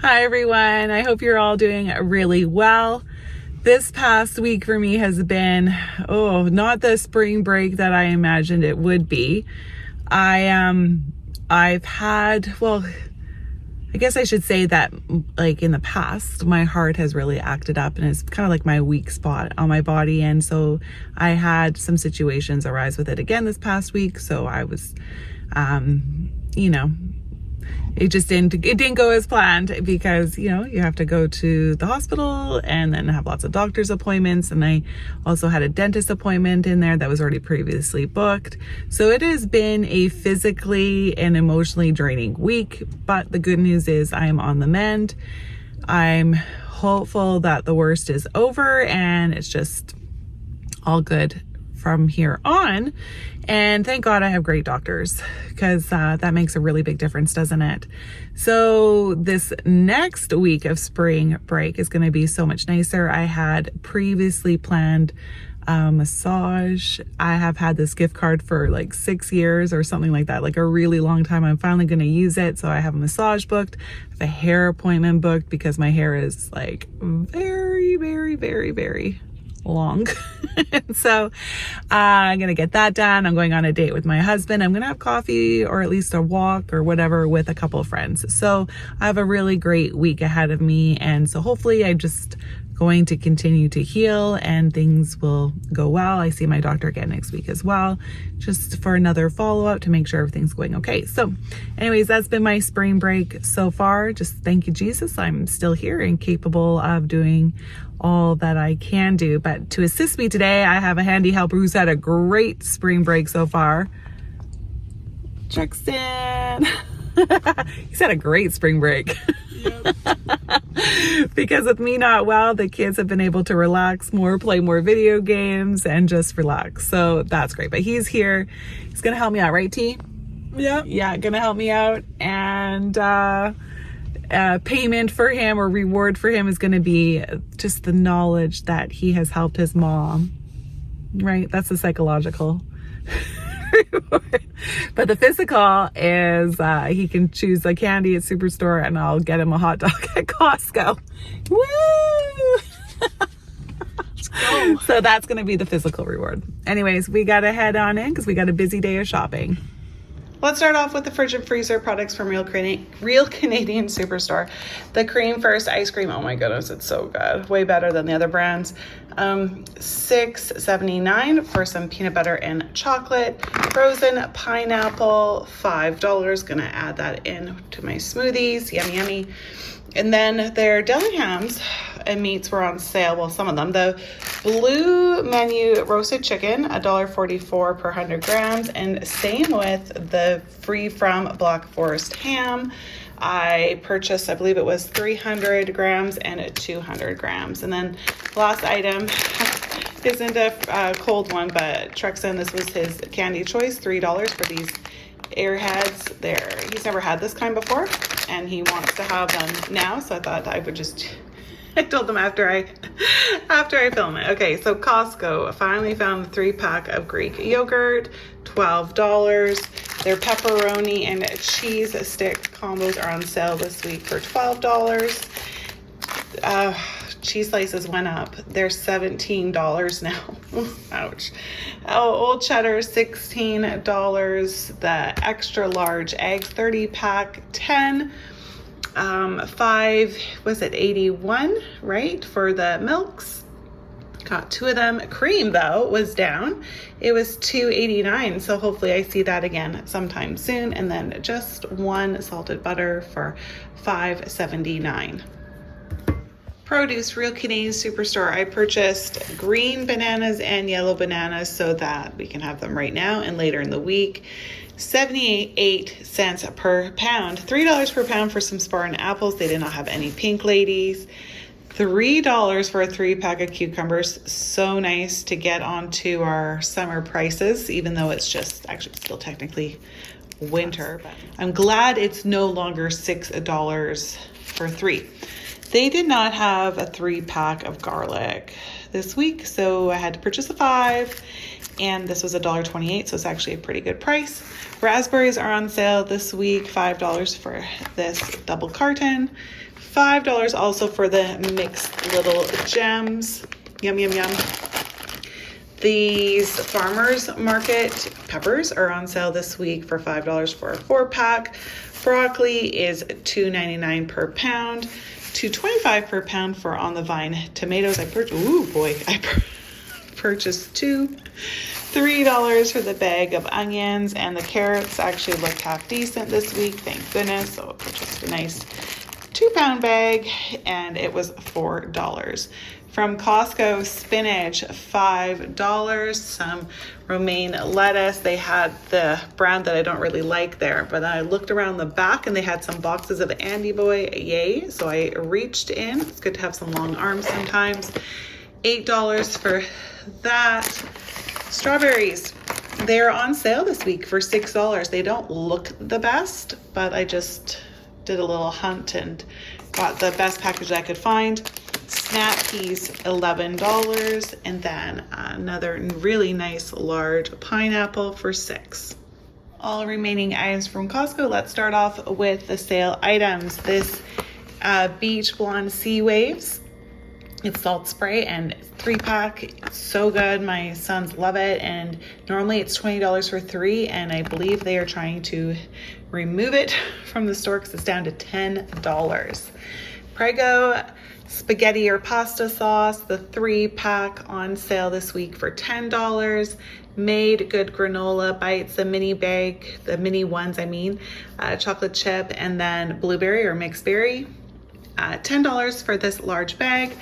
Hi everyone, I hope you're all doing really well. This past week for me has been, not the spring break that I imagined it would be. I've had, I guess I should say that like in the past, my heart has really acted up and it's kind of like my weak spot on my body. And so I had some situations arise with it again this past week. So I was, it didn't go as planned because, you have to go to the hospital and then have lots of doctor's appointments. And I also had a dentist appointment in there that was already previously booked. So it has been a physically and emotionally draining week, but the good news is I am on the mend. I'm hopeful that the worst is over and it's just all good from here on. And thank God I have great doctors because that makes a really big difference, doesn't it? So this next week of spring break is going to be so much nicer. I had previously planned a massage. I have had this gift card for like 6 years or something like that, like a really long time. I'm finally going to use it. So I have a massage booked, I have a hair appointment booked because my hair is like very, very, very, very long. So I'm gonna get that done. I'm going on a date with my husband. I'm gonna have coffee or at least a walk or whatever with a couple of friends. So I have a really great week ahead of me, and so hopefully I'm just going to continue to heal and things will go well. I see my doctor again next week as well, just for another follow-up to make sure everything's going okay. So anyways, that's been my spring break so far. Just thank you, Jesus. I'm still here and capable of doing all that I can do. But to assist me today, I have a handy helper who's had a great spring break so far. Jackson. He's had a great spring break. Yep. Because with me not well, the kids have been able to relax more, play more video games, and just relax. So that's great. But he's here. He's going to help me out, right, T? Yeah. Yeah, going to help me out. And payment for him or reward for him is going to be just the knowledge that he has helped his mom. Right? That's the psychological reward. But the physical is he can choose a candy at Superstore and I'll get him a hot dog at Costco. Woo! So that's going to be the physical reward. Anyways, we got to head on in because we got a busy day of shopping. Let's start off with the fridge and freezer products from Real Canadian Superstore. The cream first ice cream. Oh my goodness, it's so good. Way better than the other brands. $6.79 for some peanut butter and chocolate. Frozen pineapple, $5. Gonna add that in to my smoothies. Yummy, yummy. And then their deli hams and meats were on sale. Well, some of them. The blue menu roasted chicken, $1.44 per 100 grams. And same with the free from Black Forest ham. I purchased, I believe it was 300 grams and 200 grams. And then last item isn't a cold one, but Trexon, this was his candy choice, $3 for these Airheads. He's never had this kind before and he wants to have them now, so I thought I would just I told them after I film it. Okay, so Costco, I finally found the 3-pack of Greek yogurt, $12. Their pepperoni and cheese stick combos are on sale this week for $12. Cheese slices went up. They're $17 now. Ouch. Oh, old cheddar, $16. The extra large eggs, 30-pack, $10. 5, was it 81, right? For the milks. Got 2 of them. Cream though was down. It was $2.89. So hopefully I see that again sometime soon. And then just 1 salted butter for $5.79. Produce, Real Canadian Superstore. I purchased green bananas and yellow bananas so that we can have them right now and later in the week. 78 cents per pound, $3 per pound for some Spartan apples. They did not have any pink ladies. $3 for a 3-pack of cucumbers. So nice to get onto our summer prices, even though it's just actually still technically winter. But I'm glad it's no longer $6 for 3. They did not have a 3-pack of garlic this week, so I had to purchase a 5. And this was $1.28, so it's actually a pretty good price. Raspberries are on sale this week, $5 for this double carton. $5 also for the mixed little gems. Yum, yum, yum. These farmers market peppers are on sale this week for $5 for a 4-pack. Broccoli is $2.99 per pound, $2.25 per pound for on the vine tomatoes. I purchased two. $3 for the bag of onions, and the carrots actually looked half decent this week, thank goodness. So I purchased a nice 2-pound bag, and it was $4. From Costco, spinach, $5. Some romaine lettuce. They had the brand that I don't really like there, but I looked around the back and they had some boxes of Andy Boy, yay. So I reached in. It's good to have some long arms sometimes. $8 for that. Strawberries, they're on sale this week for $6. They don't look the best, but I just did a little hunt and got the best package I could find. Snap peas, $11, and then another really nice large pineapple for $6. All remaining items from Costco. Let's start off with the sale items. This Beach Blonde Sea Waves. It's salt spray and 3-pack. It's so good. My sons love it. And normally it's $20 for 3. And I believe they are trying to remove it from the store because it's down to $10. Prego spaghetti or pasta sauce, the 3-pack on sale this week for $10. Made Good granola bites, the mini bag, the mini ones, chocolate chip, and then blueberry or mixed berry. $10 for this large bag.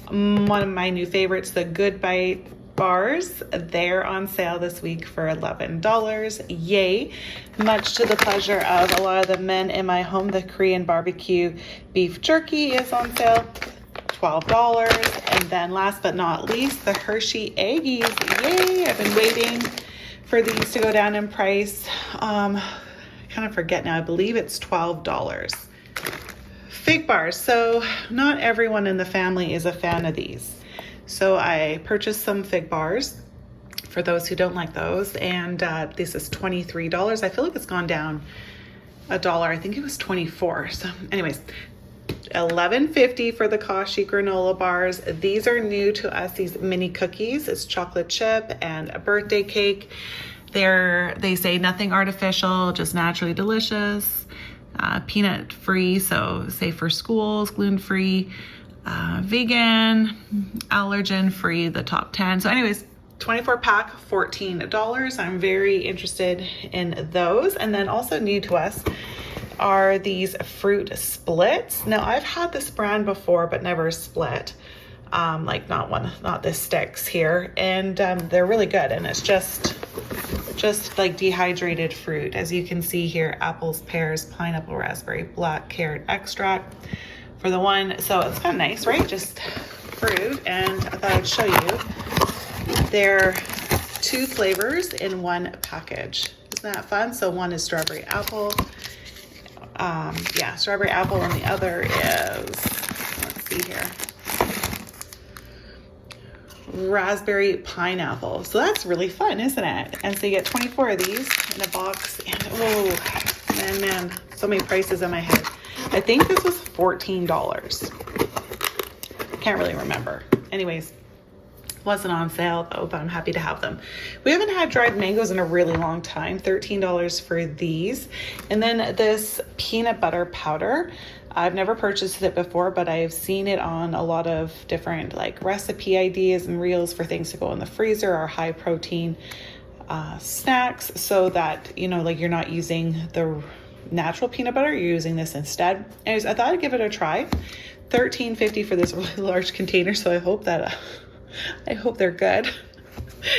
One of my new favorites, the Good Bite bars. They're on sale this week for $11. Yay. Much to the pleasure of a lot of the men in my home, the Korean barbecue beef jerky is on sale, $12. And then last but not least, the Hershey Eggies. Yay. I've been waiting for these to go down in price. I kind of forget now. I believe it's $12. Fig bars. So not everyone in the family is a fan of these. So I purchased some fig bars for those who don't like those. And this is $23. I feel like it's gone down $1. I think it was $24. So anyways, $11.50 for the Kashi granola bars. These are new to us, these mini cookies. It's chocolate chip and a birthday cake. They say nothing artificial, just naturally delicious. Peanut free, so safe for schools, gluten free, vegan, allergen free, the top 10. So anyways, 24-pack, $14. I'm very interested in those. And then also new to us are these fruit splits. Now I've had this brand before, but never split. Not this sticks here. And they're really good. And it's just like dehydrated fruit. As you can see here, apples, pears, pineapple, raspberry, black carrot extract for the one. So it's kind of nice, right? Just fruit. And I thought I'd show you. They're 2 flavors in one package. Isn't that fun? So one is strawberry apple. Strawberry apple, and the other is, let's see here, raspberry pineapple. So that's really fun, isn't it? And so you get 24 of these in a box, and man, so many prices in my head. I think this was $14. Can't really remember. Anyways, wasn't on sale though, but I'm happy to have them. We haven't had dried mangoes in a really long time. $13 for these. And then this peanut butter powder. I've never purchased it before, but I've seen it on a lot of different recipe ideas and reels for things to go in the freezer or high protein snacks, so that you're not using the natural peanut butter, you're using this instead. Anyways, I thought I'd give it a try. $13.50 for this really large container, so I hope they're good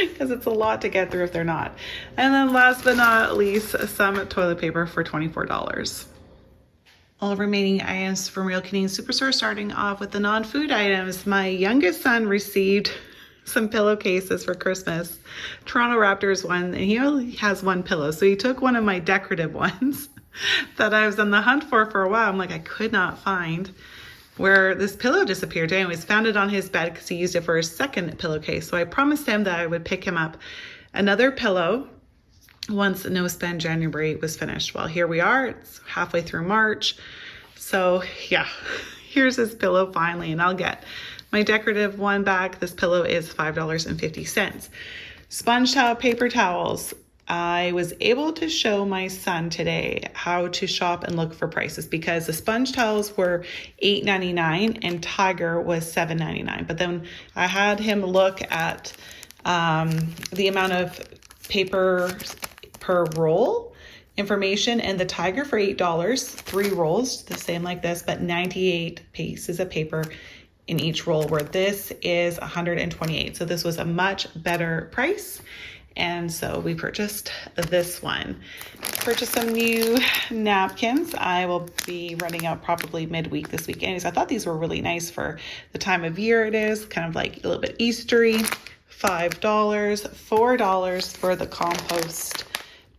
because it's a lot to get through if they're not. And then last but not least, some toilet paper for $24. All remaining items from Real Canadian Superstore, starting off with the non-food items. My youngest son received some pillowcases for Christmas. Toronto Raptors one, and he only has one pillow. So he took one of my decorative ones that I was on the hunt for a while. I'm like, I could not find where this pillow disappeared. Anyways, found it on his bed because he used it for his second pillowcase. So I promised him that I would pick him up another pillow once No Spend January was finished. Well, here we are. It's halfway through March. So yeah, here's this pillow finally, and I'll get my decorative one back. This pillow is $5.50. Sponge towel, paper towels. I was able to show my son today how to shop and look for prices because the sponge towels were $8.99 and Tiger was $7.99. But then I had him look at the amount of paper per roll information, and the Tiger for $8, 3 rolls, the same like this, but 98 pieces of paper in each roll, where this is 128. So this was a much better price. And so we purchased this one. Purchased some new napkins. I will be running out probably midweek this week. Anyways, I thought these were really nice for the time of year it is, kind of like a little bit Eastery. $5, $4 for the compost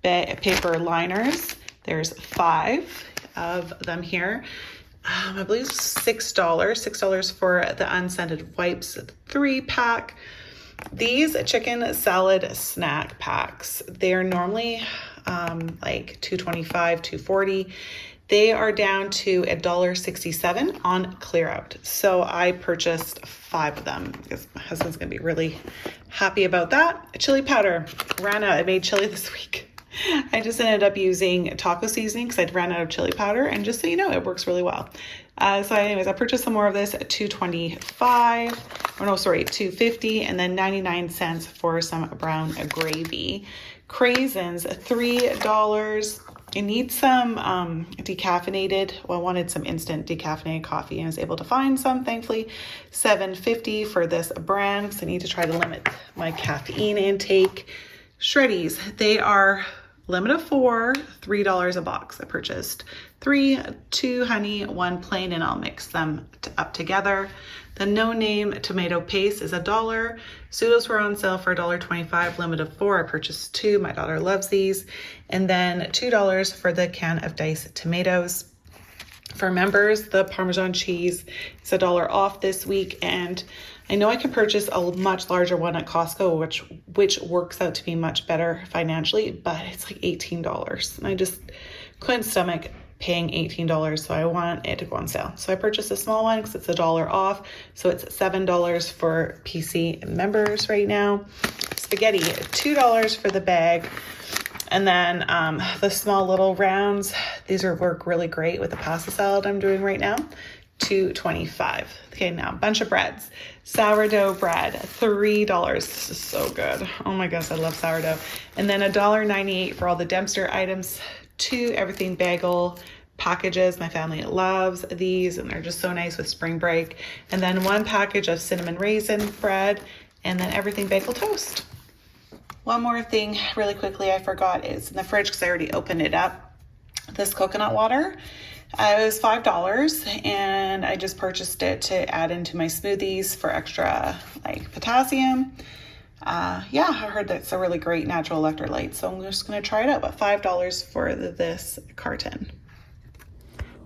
paper liners. There's 5 of them here. I believe $6 for the unscented wipes 3-pack. These chicken salad snack packs, they're normally like $2.25, $2.40. They are down to $1.67 on clear out. So I purchased 5 of them because my husband's gonna be really happy about that. Chili powder, ran out. I made chili this week. I just ended up using taco seasoning because I'd ran out of chili powder, and just so you know, it works really well. So anyways, I purchased some more of this at $2.50, and then 99 cents for some brown gravy. Craisins, $3. I need some decaffeinated, well, I wanted some instant decaffeinated coffee, and I was able to find some, thankfully. $7.50 for this brand because I need to try to limit my caffeine intake. Shreddies, they are limit of 4, $3 a box. I purchased 3, 2 honey, 1 plain, and I'll mix them up together. The No Name tomato paste is $1. Pseudos were on sale for $1.25, limit of 4. I purchased 2. My daughter loves these. And then $2 for the can of diced tomatoes. For members, the Parmesan cheese is $1 off this week, and I know I can purchase a much larger one at Costco, which works out to be much better financially, but it's like $18, and I just couldn't stomach paying $18, so I want it to go on sale. So I purchased a small one because it's $1 off, so it's $7 for PC members right now. Spaghetti, $2 for the bag. And then the small little rounds, these work really great with the pasta salad I'm doing right now, $2.25. Okay, now a bunch of breads. Sourdough bread, $3. This is so good. Oh my gosh, I love sourdough. And then $1.98 for all the Dempster items. 2 everything bagel packages. My family loves these, and they're just so nice with spring break. And then 1 package of cinnamon raisin bread, and then everything bagel toast. One more thing really quickly I forgot is in the fridge because I already opened it up. This coconut water, it was $5, and I just purchased it to add into my smoothies for extra like potassium. Yeah, I heard that's a really great natural electrolyte, so I'm just gonna try it out. But $5 for this carton.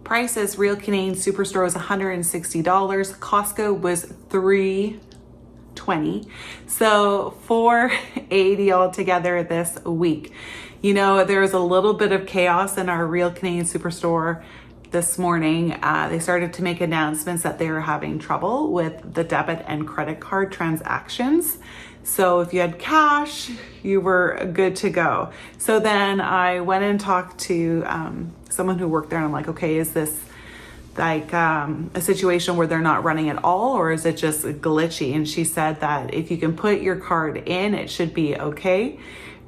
Prices, Real Canadian Superstore was $160. Costco was $3.20. So $4.80 altogether this week. You know, there was a little bit of chaos in our Real Canadian Superstore this morning. They started to make announcements that they were having trouble with the debit and credit card transactions. So if you had cash, you were good to go. So then I went and talked to someone who worked there, and I'm like, okay, is this like a situation where they're not running at all, or is it just glitchy? And she said that if you can put your card in, it should be okay.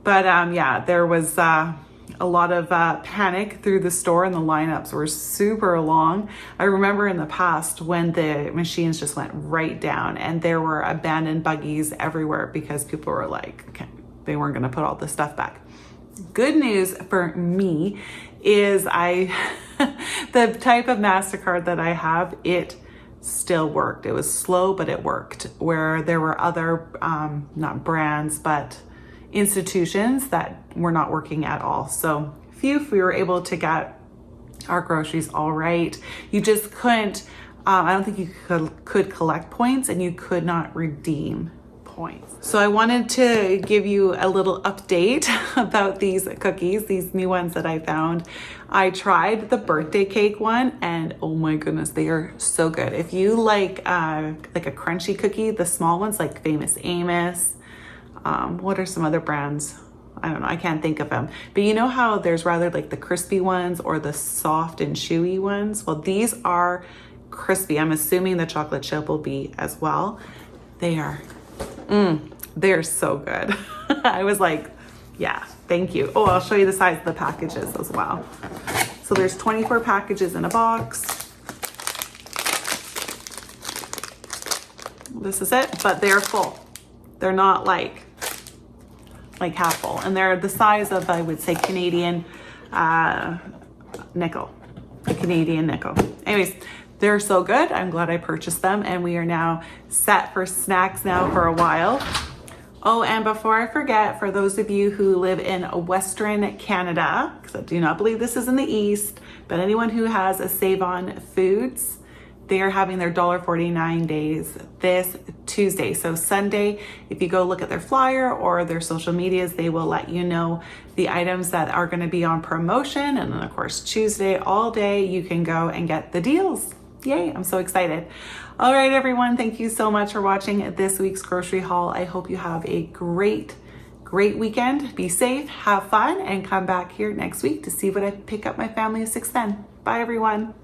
But yeah, there was a lot of panic through the store, and the lineups were super long. I remember in the past when the machines just went right down, and there were abandoned buggies everywhere because people were like, okay, they weren't going to put all the stuff back. Good news for me is the type of MasterCard that I have, it still worked. It was slow, but it worked. Where there were other, not brands, but institutions that were not working at all. So we were able to get our groceries all right. You just couldn't, I don't think you could collect points, and you could not redeem points. So I wanted to give you a little update about these cookies, these new ones that I found. I tried the birthday cake one and oh my goodness, they are so good. If you like a crunchy cookie, the small ones like Famous Amos, what are some other brands? I don't know, I can't think of them. But you know how there's rather like the crispy ones or the soft and chewy ones? Well, these are crispy. I'm assuming the chocolate chip will be as well. They're so good. I was like, yeah, thank you. Oh, I'll show you the size of the packages as well. So there's 24 packages in a box. This is it, but they're full. They're not like half full. And they're the size of, I would say, Canadian nickel. The Canadian nickel. Anyways, they're so good. I'm glad I purchased them, and we are now set for snacks now for a while. Oh, and before I forget, for those of you who live in Western Canada, because I do not believe this is in the East, but anyone who has a Save On Foods, they are having their $1.49 days this Tuesday. So Sunday, if you go look at their flyer or their social medias, they will let you know the items that are going to be on promotion. And then of course, Tuesday all day, you can go and get the deals. Yay, I'm so excited. All right, everyone, thank you so much for watching this week's grocery haul. I hope you have a great weekend. Be safe, have fun, and come back here next week to see what I pick up my family of 6 then. Bye, everyone.